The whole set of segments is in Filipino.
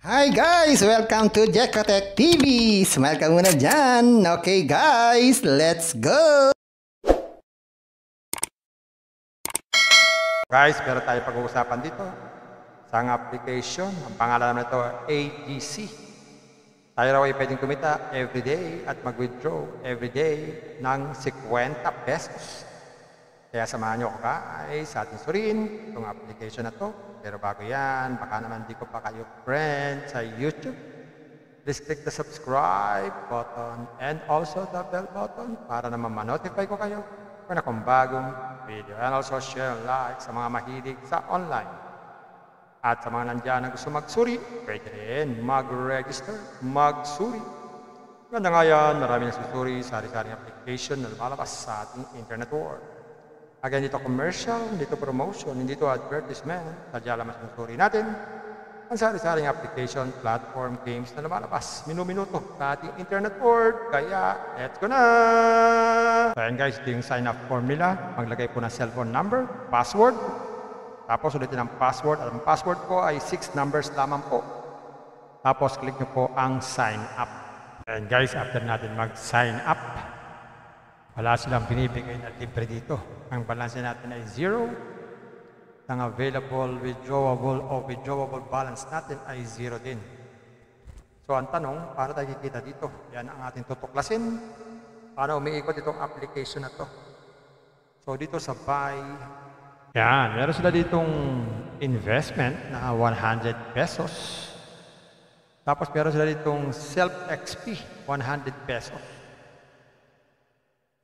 Hi guys! Welcome to Jekotech TV! Smile ka muna dyan! Okay guys, let's go! Guys, meron tayo pag-uusapan dito. Isang application, ang pangalan naman ito AGC. Tayo raw ay pwedeng kumita everyday at mag-withdraw everyday ng 50 pesos. Kaya samahan nyo ako guys sa ating suriin itong application na to. Pero bago yan, baka naman di ko pa kayo friend sa YouTube. Please click the subscribe button and also the bell button para naman ma-notify ko kayo kung akong bagong video. And also share and like sa mga mahilig sa online. At sa mga nandyan na gusto magsuri, pwede rin mag-register, magsuri. Ganda nga yan, marami nagsusuri sa sari-saring application na lumalabas sa ating internet world. Again, dito commercial, dito promotion, hindi dito advertisement. Sadya lamang sinusuri natin ang sari-saring application, platform, games na lumalabas minuminuto sa ating internet world. Kaya, let's go na! So ayan guys, ito yung sign up formula. Maglagay po ng cellphone number, password. Tapos ulitin ang password. At ang password po ay 6 numbers lamang po. Tapos click nyo po ang sign up. And guys, after natin mag-sign up, wala silang binibigay na libre dito. Ang balance natin ay 0. Ang available, withdrawable o withdrawable balance natin ay 0 din. So ang tanong, paano tayo kikita dito? Yan ang ating tutuklasin. Paano umiikot itong application na to? So dito sa buy, yan, meron sila ditong investment na 100 pesos. Tapos meron sila ditong self-XP, 100 pesos.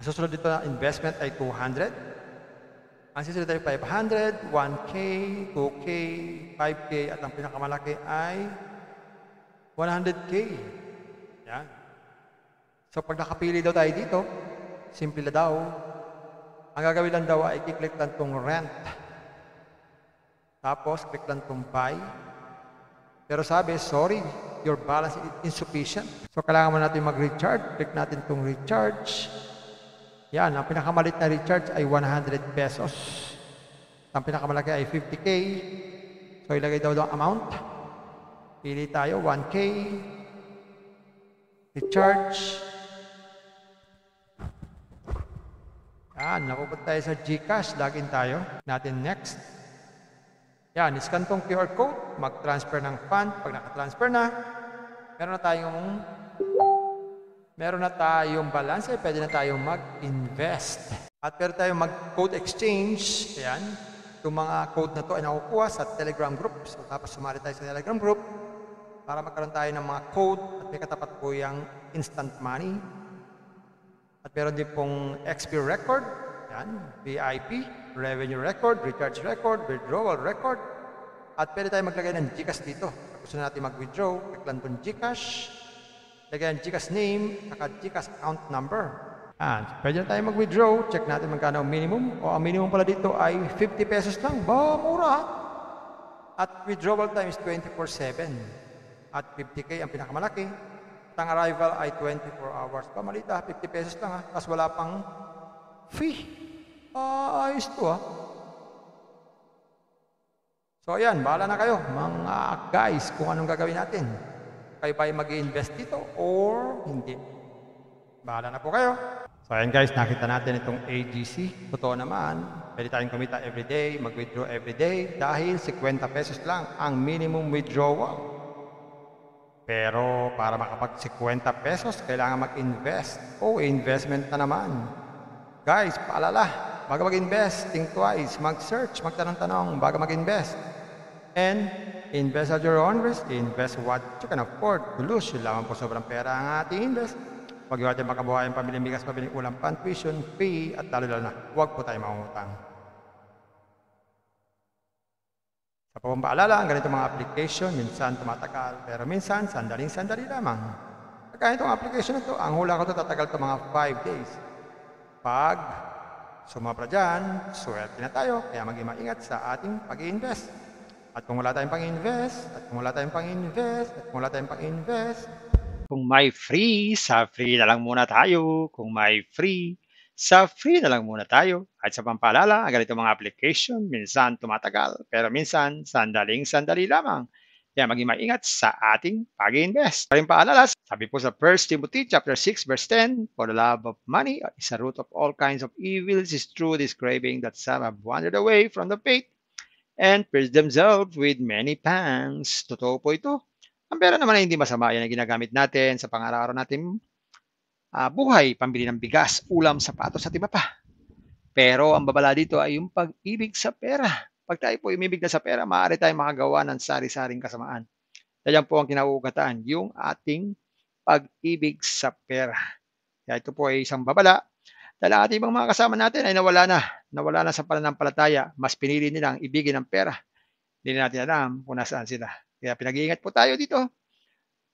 Ang susunod dito na investment ay 200. Ang susunod ay 500, 1K, 2K, 5K, at ang pinakamalaki ay 100K. Yan. So pag nakapili daw tayo dito, simple na daw. Ang gagawin lang daw ay i-click lang itong rent. Tapos click lang itong buy. Pero sabi, sorry, your balance is insufficient. So kailangan mo natin mag-recharge. Click natin itong recharge. Yan, ang pinakamalit na recharge ay 100 pesos. Ang pinakamalaki ay 50K. So ilagay daw ang amount. Pili tayo, 1K. Recharge. Yan, napupunta tayo sa GCash. Login tayo. Natin next. Yan, iscan tong QR code. Mag-transfer ng fund. Pag naka-transfer na, meron na tayong balance, pwede na tayong mag-invest. At pwede tayong mag-code exchange. Ayan. Itong mga code na to ay nakukuha sa Telegram group. So, tapos sumali tayo sa Telegram group para magkaroon tayo ng mga code at may katapat po yung instant money. At meron din pong XP record. Ayan. VIP, revenue record, recharge record, withdrawal record. At pwede tayong maglagay ng GCash dito. Kung gusto natin mag-withdraw, click lang itong GCash. Lagyan ang GCash name, saka GCash account number. Pwede na tayo mag-withdraw. Check natin magkano ang minimum. O ang minimum pala dito ay 50 pesos lang. Ba, mura. At withdrawal time is 24/7. At 50K ang pinakamalaki. At ang arrival ay 24 hours. Ba, malita, 50 pesos lang Tapos wala pang fee. Ayos to So ayan, bahala na kayo mga guys kung anong gagawin natin. Kayo ba ay mag-i-invest dito or hindi? Bahala na po kayo. So ayan guys, nakita natin itong AGC. Totoo naman, pwede tayong kumita everyday, mag-withdraw everyday dahil 50 pesos lang ang minimum withdrawal. Pero para makapag 50 pesos, kailangan mag-invest. Investment na naman. Guys, paalala, bago mag-invest, think twice, mag-search, magtanong-tanong bago mag-invest. And invest at your own risk. Invest what you can afford to lose. Yun lamang po sobrang pera ang ating invest. Huwag yung ating makabuhayan pamiling bigas, pamiling ulam, tuition, fee, at lalo na, huwag po tayo mangungutang. Sa pagpapaalala, ang ganitong mga application, minsan tumatagal, pero minsan, sandaling-sandali lamang. Kaya itong application na ito, ang hula ko ito tatagal ito mga 5 days. Pag sumabra dyan, swerte na tayo, kaya maging maingat sa ating pag-i-invest. At kung wala tayong pang-invest, Kung may free, sa free na lang muna tayo. Kung may free, sa free na lang muna tayo. At sa pampaalala, ang ganito mga application, minsan tumatagal, pero minsan sandaling-sandali lamang. Kaya maging maingat sa ating pag-iinvest. Maraming paalala, sabi po sa 1 Timothy chapter 6 verse 10, for the love of money is a root of all kinds of evils, is true this craving that some have wandered away from the faith and pierced themselves with many pangs. Totoo po ito. Ang pera naman ay hindi masama. Yan ang ginagamit natin sa pang-araw-araw natin buhay, pambili ng bigas, ulam, sapatos at iba pa. Pero ang babala dito ay yung pag-ibig sa pera. Pag tayo po umibig na sa pera, maaari tayong makagawa ng sari-saring kasamaan. Yan po ang kinauugatan, yung ating pag-ibig sa pera. Kaya ito po ay isang babala. Dahil ang ating ibang mga kasama natin ay nawala na sa pananampalataya. Mas pinili nilang ibigin ang pera. Hindi na natin alam kung nasaan sila. Kaya pinag-iingat po tayo dito.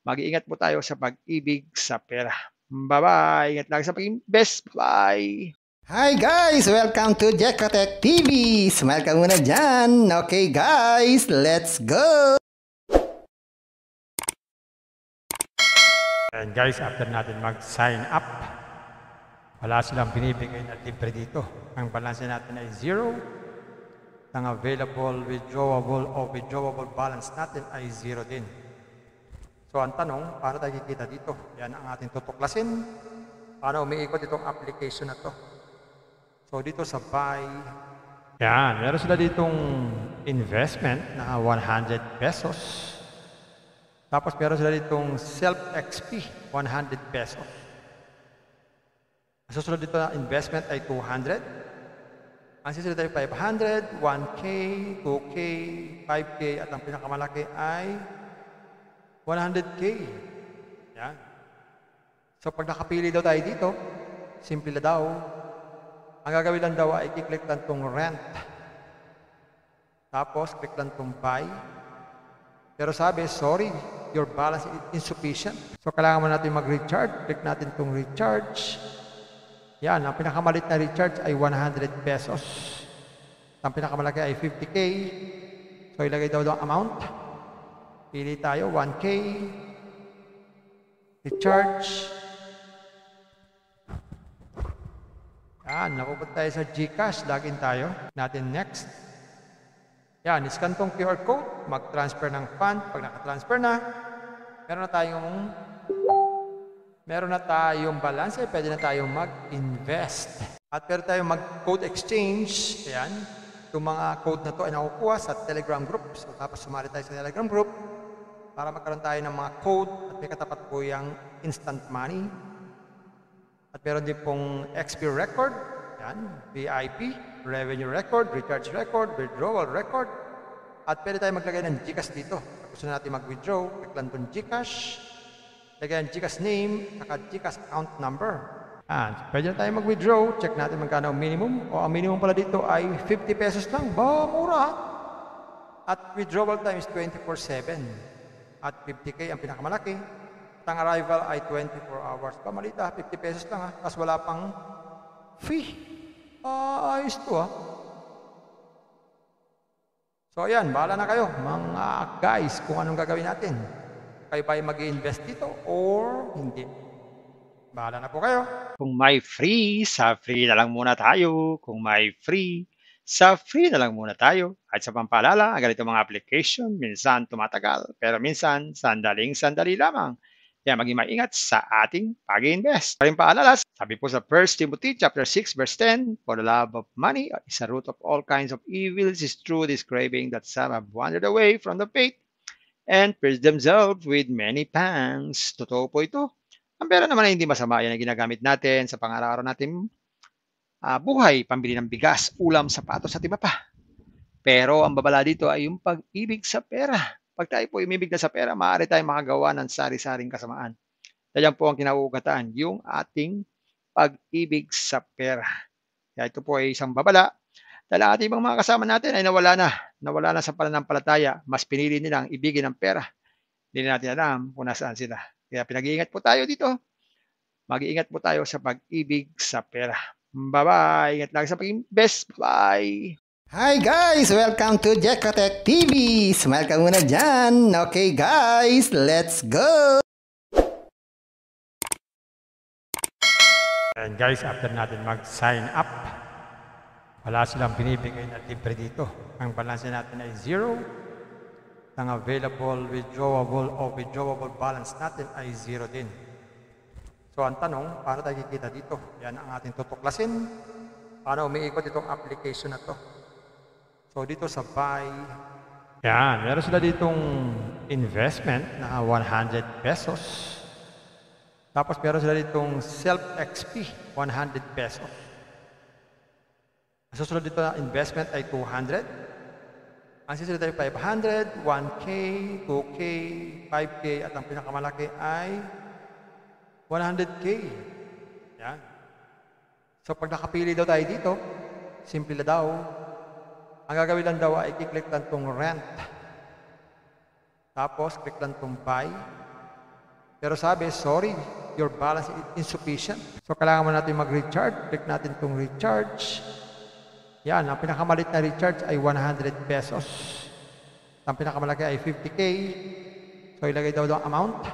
Mag-iingat po tayo sa pag-ibig sa pera. Bye-bye. Ingat lang sa pag-invest. Bye. Hi guys! Welcome to Jekotech TV! Smile ka muna dyan! Okay guys, let's go! And guys, after natin mag-sign up, wala silang binibigay na libre dito. Ang balance natin ay 0. Ang available, withdrawable balance natin ay 0 din. So ang tanong, paano tayo kikita dito? Yan ang ating tutuklasin. Paano umiikot itong application na to? So dito sa buy, yan, meron sila ditong investment na 100 pesos. Tapos meron sila ditong self-XP, 100 pesos. Ang susunod dito na investment ay 200. Ang susunod ay 500, 1K, 2K, 5K, at ang pinakamalaki ay 100K. Yan. So pag nakapili daw tayo dito, simple na daw. Ang gagawin lang daw ay i-click lang itong rent. Tapos, click lang itong buy. Pero sabi, sorry, your balance is insufficient. So, kailangan mo natin mag-recharge. Click natin itong recharge. Yan, ang pinakamalit na recharge ay 100 pesos. Ang pinakamalaki ay 50K. So, ilagay daw ang amount. Pili tayo, 1K. Recharge. Yan, napupunta tayo sa GCash. Login tayo. Natin next. Yan, iscan tong QR code. Mag-transfer ng fund. Pag naka-transfer na, meron na tayong balance. Pwede na tayong mag-invest. At pwede tayong mag-code exchange. Yan. Itong mga code na to ay nakukuha sa Telegram group. So, tapos sumali tayo sa Telegram group para magkaroon tayo ng mga code at may katapat po yung instant money. At meron din pong XP record, yan, VIP, revenue record, recharge record, withdrawal record. At pwede tayo maglagay ng GCash dito. Kung gusto natin mag-withdraw, click lang itong GCash. Lagay ang GCash name, saka GCash account number. Pwede na tayo mag-withdraw. Check natin magkano ang minimum. O ang minimum pala dito ay 50 pesos lang. Mura! At withdrawal time is 24/7. At 50K ang pinakamalaki. Ang arrival ay 24 hours. Pamalita, 50 pesos lang Tapos wala pang fee. Ayos to So ayan, bahala na kayo mga guys kung anong gagawin natin. Kayo ba ay mag-i-invest dito or hindi? Bahala na po kayo. Kung may free, sa free na lang muna tayo. Kung may free, sa free na lang muna tayo. At sa pampaalala, ang ganito mga application, minsan tumatagal, pero minsan sandaling-sandali lamang. Kaya maging maingat sa ating pag-iinvest. Maraming paalala, sabi po sa 1 Timothy chapter 6 verse 10, for the love of money is a root of all kinds of evils, is true this craving that some have wandered away from the faith and pierced themselves with many pangs. Totoo po ito. Ang pera naman ay hindi masama. Yan ang ginagamit natin sa pang-araw-araw natin buhay, pambili ng bigas, ulam, sapatos at iba pa. Pero ang babala dito ay yung pag-ibig sa pera. Pag tayo po umibig na sa pera, maaari tayong makagawa ng sari-saring kasamaan. Yan po ang kinauugatan, yung ating pag-ibig sa pera. Kaya ito po ay isang babala. Dahil ang ating ibang mga kasama natin ay nawala na sa pananampalataya. Mas pinili nilang ibigin ang pera. Hindi na natin alam kung nasaan sila. Kaya pinag-iingat po tayo dito. Mag-iingat po tayo sa pag-ibig sa pera. Bye-bye. Ingat lang sa pag-invest. Bye. Hi guys! Welcome to Jekotech TV! Smile ka muna dyan! Okay guys, let's go! And guys, after natin mag-sign up, wala silang binibigay na libre dito. Ang balance natin ay 0. ng available, withdrawable balance natin ay 0 din. So ang tanong, paano tayo kikita dito? Yan ang ating tutuklasin. Paano umiikot itong application na to? So dito sa buy, yan, meron sila ditong investment na 100 pesos. Tapos meron sila ditong self-XP, 100 pesos. Ang susunod dito na investment ay 200. Ang susunod ay 500, 1K, 2K, 5K, at ang pinakamalaki ay 100K. Yan. So pag nakapili daw tayo dito, simple na daw. Ang gagawin lang daw ay i-click lang itong rent. Tapos, click lang itong buy. Pero sabi, sorry, your balance is insufficient. So, kailangan mo natin mag-recharge. Click natin itong recharge. Yan, ang pinakamalit na recharge ay 100 pesos. Ang pinakamalaki ay 50K. So, ilagay daw ang amount.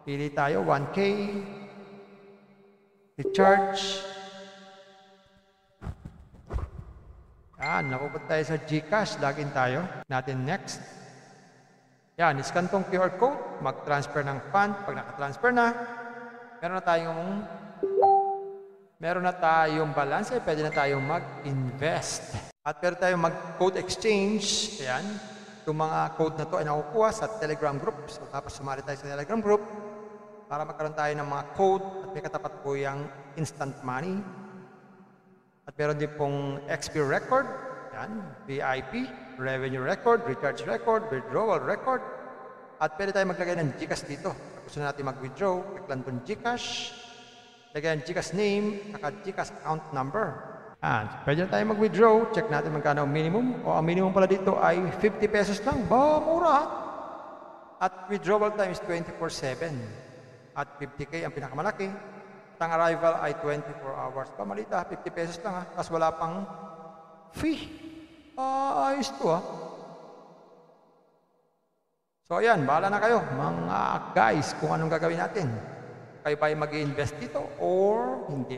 Pili tayo, 1K. Recharge. Yan, napupunta tayo sa GCash. Login tayo. Natin next. Yan, iscan tong QR code. Mag-transfer ng fund. Pag naka-transfer na, meron na tayong balance. Pwede na tayong mag-invest. At meron tayong mag-code exchange. Yan. Itong mga code na to ay nakukuha sa Telegram group. So, tapos sumali tayo sa Telegram group para magkaroon tayo ng mga code at may katapat po yung instant money. At meron din pong XP record, yan, VIP, revenue record, recharge record, withdrawal record. At pwede tayo maglagay ng GCash dito. Kung gusto natin mag-withdraw, click lang itong GCash. Lagay ang GCash name, saka GCash account number. Yan, pwede na tayo mag-withdraw. Check natin magkano ang minimum. O ang minimum pala dito ay 50 pesos lang. Ba, mura. At withdrawal time is 24/7. At 50K ang pinakamalaki. At ang arrival ay 24 hours. Pamalita, 50 pesos lang ha. Tapos wala pang fee. Ayos to ha. So ayan, bahala na kayo mga guys kung anong gagawin natin. Kayo ba ay mag-i-invest dito or hindi?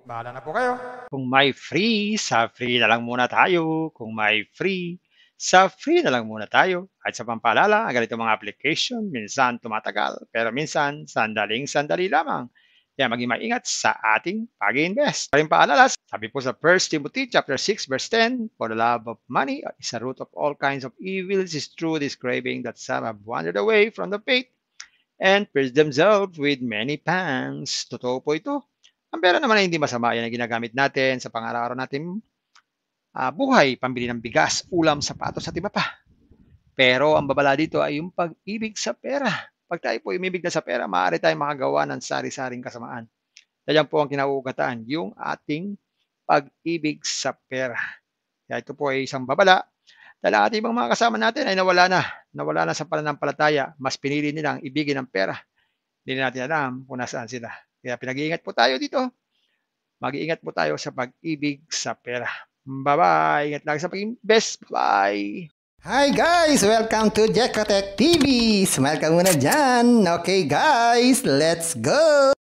Bahala na po kayo. Kung may free, sa free na lang muna tayo. Kung may free, sa free na lang muna tayo. At sa pampaalala, ang ganito mga application, minsan tumatagal, pero minsan sandaling-sandali lamang. Kaya maging maingat sa ating pag-invest. Paring paalala, sabi po sa 1 Timothy chapter 6 verse 10, for the love of money is a root of all kinds of evils, is true this craving that some have wandered away from the faith and pierced themselves with many pangs. Totoo po ito. Ang pera naman ay hindi masama. Yan ang ginagamit natin sa pang-araw-araw natin buhay, pambili ng bigas, ulam, sapatos at iba pa. Pero ang babala dito ay yung pag-ibig sa pera. Pag tayo po umibig na sa pera, maaari tayong makagawa ng sari-saring kasamaan. Yan po ang kinauugataan, yung ating pag-ibig sa pera. Kaya ito po ay isang babala. Dahil ang ating ibang mga kasama natin ay nawala na sa pananampalataya. Mas pinili nilang ibigin ang pera. Hindi natin alam kung nasaan sila. Kaya pinag-iingat po tayo dito. Mag-iingat po tayo sa pag-ibig sa pera. Bye-bye. Ingat lagi sa pag-invest. Bye. Hi guys! Welcome to Jekotech TV! Smile ka muna dyan! Okay guys, let's go!